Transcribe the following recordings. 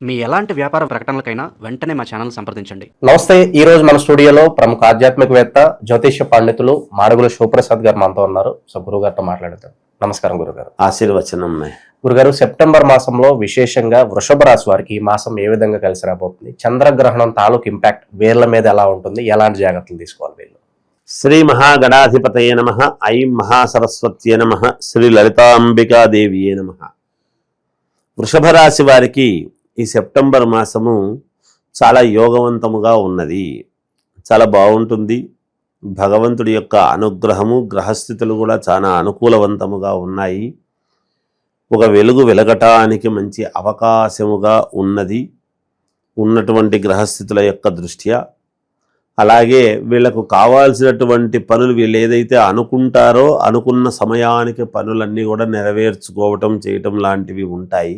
మీ ఎలాంటి వ్యాపార ప్రకటనలకైనా వెంటనే మా ఛానల్ సంప్రదించండి. నమస్తే. ఈ రోజు మన స్టూడియోలో ప్రముఖ ఆధ్యాత్మికవేత్త జ్యోతిష్య పండితులు మాడుగుల శివప్రసాద్ గారు మనతో ఉన్నారు. సో గురువు గారితో మాట్లాడతాం. నమస్కారం గురుగారు. ఆశీర్వచనం. గురుగారు, సెప్టెంబర్ మాసంలో విశేషంగా వృషభ రాశి వారికి ఈ మాసం ఏ విధంగా కలిసి రాబోతుంది? చంద్రగ్రహణం తాలూకు ఇంపాక్ట్ వీళ్ళ మీద ఎలా ఉంటుంది? ఎలాంటి జాగ్రత్తలు తీసుకోవాలి వీళ్ళు? శ్రీ మహాగణాధిపతయే నమః. ఐం మహాసరస్వత్యే నమః. శ్రీ లలితాంబికాదేవియే నమః. వృషభ రాశి వారికి ఈ సెప్టెంబర్ మాసము చాలా యోగవంతముగా ఉన్నది. చాలా బాగుంటుంది. భగవంతుడి యొక్క అనుగ్రహము, గ్రహస్థితులు కూడా చాలా అనుకూలవంతముగా ఉన్నాయి. ఒక వెలుగు వెలగటానికి మంచి అవకాశముగా ఉన్నటువంటి గ్రహస్థితుల యొక్క దృష్ట్యా. అలాగే వీళ్ళకు కావాల్సినటువంటి పనులు వీళ్ళు ఏదైతే అనుకుంటారో అనుకున్న సమయానికి పనులన్నీ కూడా నెరవేర్చుకోవటం చేయటం లాంటివి ఉంటాయి.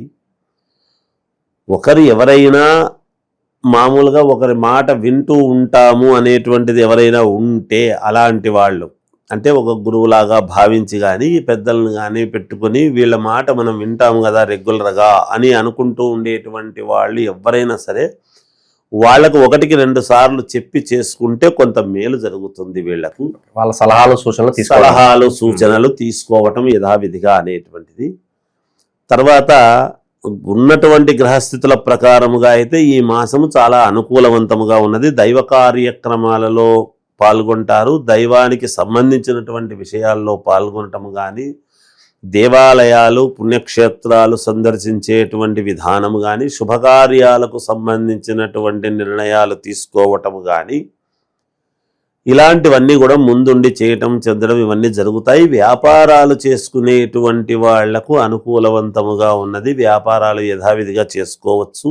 ఎవరైనా మామూలుగా ఒకరి మాట వింటూ ఉంటాము అనేటువంటిది ఎవరైనా ఉంటే అలాంటి వాళ్ళు, అంటే ఒక గురువులాగా భావించి కానీ పెద్దలను కానీ పెట్టుకొని వీళ్ళ మాట మనం వింటాము కదా రెగ్యులర్గా అని అనుకుంటూ ఉండేటువంటి వాళ్ళు ఎవరైనా సరే వాళ్లకు 1-2 సార్లు చెప్పి చేసుకుంటే కొంత మేలు జరుగుతుంది. వీళ్లకు వాళ్ళ సలహాలు సూచనలు తీసుకోవటం యథావిధిగా అనేటువంటిది. తర్వాత ఉన్నటువంటి గ్రహస్థితుల ప్రకారముగా అయితే ఈ మాసము చాలా అనుకూలవంతముగా ఉన్నది. దైవ కార్యక్రమాలలో పాల్గొంటారు. దైవానికి సంబంధించినటువంటి విషయాల్లో పాల్గొనటము కానీ, దేవాలయాలు పుణ్యక్షేత్రాలు సందర్శించేటువంటి విధానము కానీ, శుభకార్యాలకు సంబంధించినటువంటి నిర్ణయాలు తీసుకోవటము కానీ, ఇలాంటివన్నీ కూడా ముందుండి చేయటం చెందడం ఇవన్నీ జరుగుతాయి. వ్యాపారాలు చేసుకునేటువంటి వాళ్లకు అనుకూలవంతముగా ఉన్నది. వ్యాపారాలు యథావిధిగా చేసుకోవచ్చు.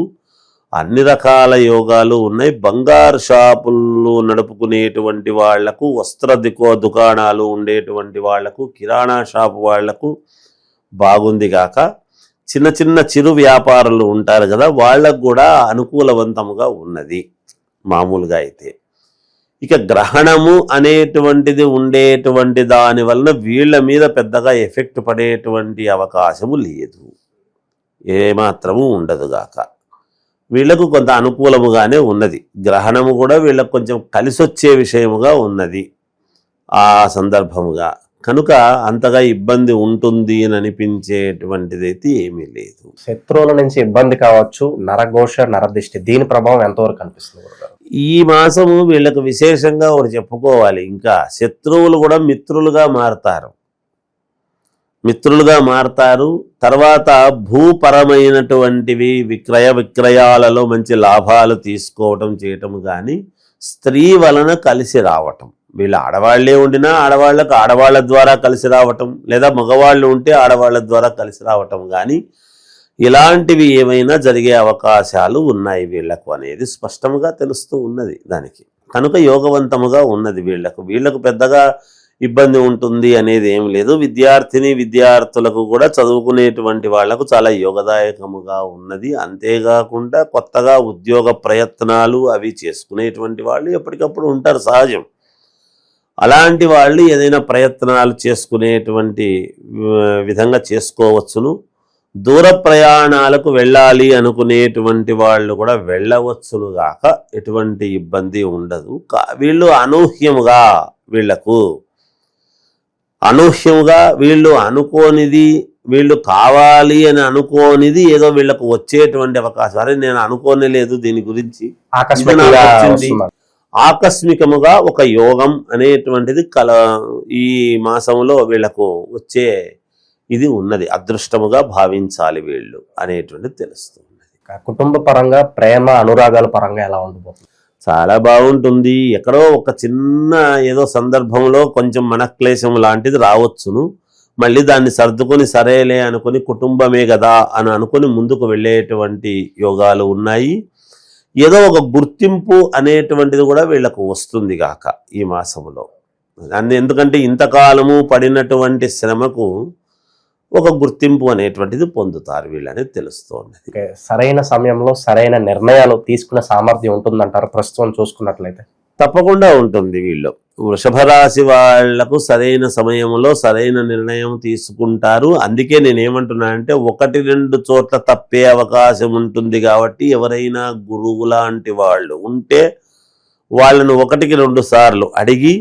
అన్ని రకాల యోగాలు ఉన్నాయి. బంగారు షాపులు నడుపుకునేటువంటి వాళ్లకు, వస్త్ర దుకాణాలు ఉండేటువంటి వాళ్లకు, కిరాణా షాపు వాళ్లకు బాగుంది కాక చిన్న చిన్న చిరు వ్యాపారులు ఉంటారు కదా, వాళ్లకు కూడా అనుకూలవంతముగా ఉన్నది మామూలుగా అయితే. ఇక గ్రహణము అనేటువంటిది ఉండేటువంటి దాని వలన వీళ్ళ మీద పెద్దగా ఎఫెక్ట్ పడేటువంటి అవకాశము లేదు, ఏమాత్రము ఉండదుగాక. వీళ్లకు కొంత అనుకూలముగానే ఉన్నది. గ్రహణము కూడా వీళ్ళకు కొంచెం కలిసొచ్చే విషయముగా ఉన్నది ఆ సందర్భముగా. కనుక అంతగా ఇబ్బంది ఉంటుంది అని అనిపించేటువంటిదైతే ఏమీ లేదు. శత్రువుల నుంచి ఇబ్బంది కావచ్చు, నరఘోష, నరదిష్టి, దీని ప్రభావం ఎంతవరకు కనిపిస్తుంది? ఈ మాసము వీళ్ళకు విశేషంగా ఒకటి చెప్పుకోవాలి. ఇంకా శత్రువులు కూడా మిత్రులుగా మారతారు. తర్వాత భూపరమైనటువంటివి విక్రయాలలో మంచి లాభాలు తీసుకోవటం చేయటం కానీ, స్త్రీ వలన కలిసి రావటం. వీళ్ళు ఆడవాళ్లే ఉండినా ఆడవాళ్లకు ఆడవాళ్ల ద్వారా కలిసి రావటం, లేదా మగవాళ్ళు ఉంటే ఆడవాళ్ల ద్వారా కలిసి రావటం కానీ, ఇలాంటివి ఏమైనా జరిగే అవకాశాలు ఉన్నాయి వీళ్లకు అనేది స్పష్టంగా తెలుస్తూ ఉన్నది దానికి. కనుక యోగవంతముగా ఉన్నది వీళ్లకు పెద్దగా ఇబ్బంది ఉంటుంది అనేది ఏం లేదు. విద్యార్థులకు కూడా చదువుకునేటువంటి వాళ్లకు చాలా యోగదాయకముగా ఉన్నది. అంతేకాకుండా కొత్తగా ఉద్యోగ ప్రయత్నాలు అవి చేసుకునేటువంటి వాళ్ళు ఎప్పటికప్పుడు ఉంటారు, సహజం. అలాంటి వాళ్ళు ఏదైనా ప్రయత్నాలు చేసుకునేటువంటి విధంగా చేసుకోవచ్చును. దూర ప్రయాణాలకు వెళ్ళాలి అనుకునేటువంటి వాళ్ళు కూడా వెళ్ళవచ్చునుగాక, ఎటువంటి ఇబ్బంది ఉండదు. వీళ్ళు అనూహ్యముగా వీళ్ళు అనుకోనిది, వీళ్ళు కావాలి అని అనుకోనిది ఏదో వీళ్ళకు వచ్చేటువంటి అవకాశం. అరే నేను అనుకోనే లేదు దీని గురించి, ఆకస్మికముగా ఒక యోగం అనేటువంటిది ఈ మాసంలో వీళ్లకు వచ్చే ఇది ఉన్నది. అదృష్టముగా భావించాలి వీళ్ళు అనేటువంటిది తెలుస్తుంది. కుటుంబ పరంగా, ప్రేమ అనురాగాల పరంగా ఎలా ఉండబోతుంది? చాలా బాగుంటుంది. ఎక్కడో ఒక చిన్న ఏదో సందర్భంలో కొంచెం మనక్లేశం లాంటిది రావచ్చును. మళ్ళీ దాన్ని సర్దుకొని సరేలే అనుకుని కుటుంబమే కదా అని అనుకుని ముందుకు వెళ్ళేటువంటి యోగాలు ఉన్నాయి. ఏదో ఒక గుర్తింపు అనేటువంటిది కూడా వీళ్ళకు వస్తుంది గాక ఈ మాసంలో. ఎందుకంటే ఇంతకాలము పడినటువంటి శ్రమకు ఒక గుర్తింపు అనేటువంటిది పొందుతారు వీళ్ళనేది తెలుస్తోంది. సరైన సమయంలో సరైన నిర్ణయాలు తీసుకునే సామర్థ్యం ఉంటుందంటారు ప్రస్తుతం చూసుకున్నట్లయితే? తప్పకుండా ఉంటుంది. వీళ్ళు వృషభ రాశి వాళ్లకు సరైన సమయంలో సరైన నిర్ణయం తీసుకుంటారు. అందుకే నేనేమంటున్నానంటే 1-2 చోట్ల తప్పే అవకాశం ఉంటుంది. కాబట్టి ఎవరైనా గురువు లాంటి వాళ్ళు ఉంటే వాళ్ళను 1-2 సార్లు అడిగి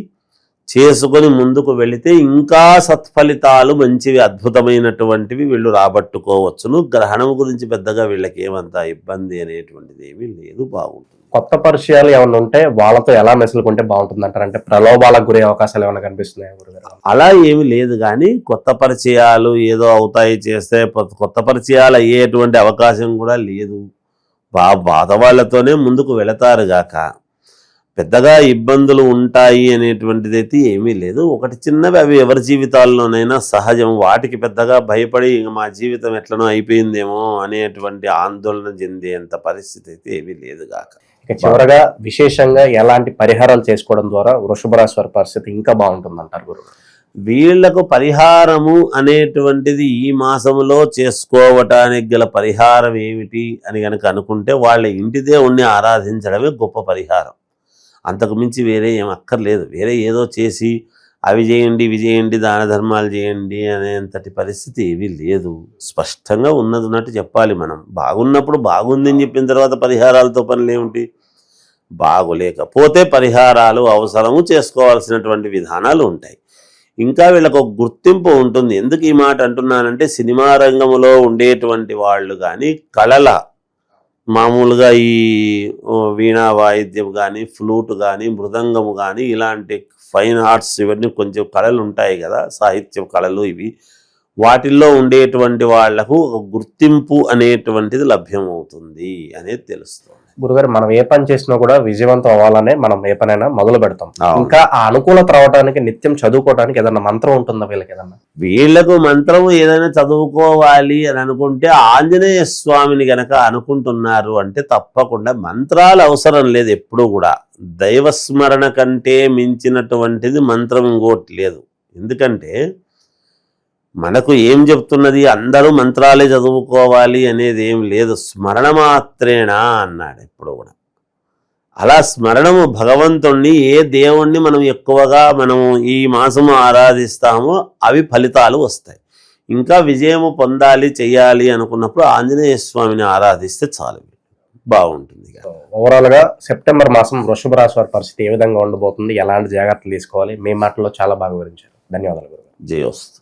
చేసుకొని ముందుకు వెళితే ఇంకా సత్ఫలితాలు మంచివి, అద్భుతమైనటువంటివి వీళ్ళు రాబట్టుకోవచ్చును. గ్రహణం గురించి పెద్దగా వీళ్ళకి ఏమంతా ఇబ్బంది అనేటువంటిది ఏమీ లేదు, బాగుంటుంది. కొత్త పరిచయాలు ఏమైనా ఉంటే వాళ్ళతో ఎలా మెసులుకుంటే బాగుంటుంది అంటారు? అంటే ప్రలోభాలకు గురే అవకాశాలు ఏమైనా కనిపిస్తున్నాయా గురుగారు? అలా ఏమి లేదు, కానీ కొత్త పరిచయాలు ఏదో అవుతాయి చేస్తే కొత్త పరిచయాలు అయ్యేటువంటి అవకాశం కూడా లేదు. పాత వాళ్ళతోనే ముందుకు వెళతారు గాక పెద్దగా ఇబ్బందులు ఉంటాయి అనేటువంటిది అయితే ఏమీ లేదు. ఒకటి చిన్నవి, అవి ఎవరి జీవితాల్లోనైనా సహజం. వాటికి పెద్దగా భయపడి ఇంక మా జీవితం ఎట్లనో అయిపోయిందేమో అనేటువంటి ఆందోళన చెందేంత పరిస్థితి అయితే ఏమీ లేదు గాక. ఇక చివరగా విశేషంగా ఎలాంటి పరిహారాలు చేసుకోవడం ద్వారా వృషభ రాశి వారి పరిస్థితి ఇంకా బాగుంటుంది అంటారు గురువు? వీళ్లకు పరిహారము అనేటువంటిది ఈ మాసంలో చేసుకోవటానికి గల పరిహారం ఏమిటి అని కనుక అనుకుంటే వాళ్ళ ఇంటి దేవుణ్ణి ఆరాధించడమే గొప్ప పరిహారం. అంతకు మించి వేరే ఏం అక్కర్లేదు. వేరే ఏదో చేసి అవి చేయండి ఇవి చేయండి దాన ధర్మాలు చేయండి అనేంతటి పరిస్థితి ఏమీ లేదు. స్పష్టంగా ఉన్నట్టు చెప్పాలి. మనం బాగున్నప్పుడు బాగుంది అని చెప్పిన తర్వాత పరిహారాలతో పనులు ఏమిటి? బాగులేకపోతే పరిహారాలు అవసరము, చేసుకోవాల్సినటువంటి విధానాలు ఉంటాయి. ఇంకా వీళ్ళకు ఒక గుర్తింపు ఉంటుంది. ఎందుకు ఈ మాట అంటున్నానంటే సినిమా రంగంలో ఉండేటువంటి వాళ్ళు కానీ కళల మామూలుగా ఈ వీణా వాయిద్యం కానీ ఫ్లూట్ కానీ మృదంగము కానీ ఇలాంటి ఫైన్ ఆర్ట్స్ ఇవన్నీ కొంచెం కళలు ఉంటాయి కదా, సాహిత్య కళలు ఇవి, వాటిల్లో ఉండేటువంటి వాళ్లకు ఒక గుర్తింపు అనేటువంటిది లభ్యమవుతుంది అనేది తెలుస్తుంది. గురుగారు, మనం ఏ పని చేసినా కూడా విజయవంతం అవ్వాలనే మనం ఏ పనైనా మొదలు పెడతాం. ఇంకా ఆ అనుకూలత రావడానికి నిత్యం చదువుకోవడానికి ఏదన్నా మంత్రం ఉంటుందా వీళ్ళకి? ఏదన్నా వీళ్లకు మంత్రం ఏదైనా చదువుకోవాలి అని అనుకుంటే ఆంజనేయ స్వామిని గనక అనుకుంటున్నారు అంటే తప్పకుండా మంత్రాలు అవసరం లేదు. ఎప్పుడూ కూడా దైవస్మరణ కంటే మించినటువంటిది మంత్రం ఇంకోటి లేదు. ఎందుకంటే మనకు ఏం చెప్తున్నది, అందరూ మంత్రాలే చదువుకోవాలి అనేది ఏం లేదు. స్మరణ మాత్రేనా అన్నాడు ఎప్పుడు కూడా. అలా స్మరణము భగవంతుణ్ణి, ఏ దేవుణ్ణి మనం ఎక్కువగా మనము ఈ మాసము ఆరాధిస్తామో అవి ఫలితాలు వస్తాయి. ఇంకా విజయము పొందాలి చెయ్యాలి అనుకున్నప్పుడు ఆంజనేయ స్వామిని ఆరాధిస్తే చాలు, బాగుంటుంది. ఓవరాల్ గా సెప్టెంబర్ మాసం వృషభ రాశి వారి పరిస్థితి ఏ విధంగా ఉండబోతుంది, ఎలాంటి జాగ్రత్తలు తీసుకోవాలి, మీ మాటల్లో చాలా బాగా వివరించారు. ధన్యవాదాలు గురుగారు. జయోస్తు.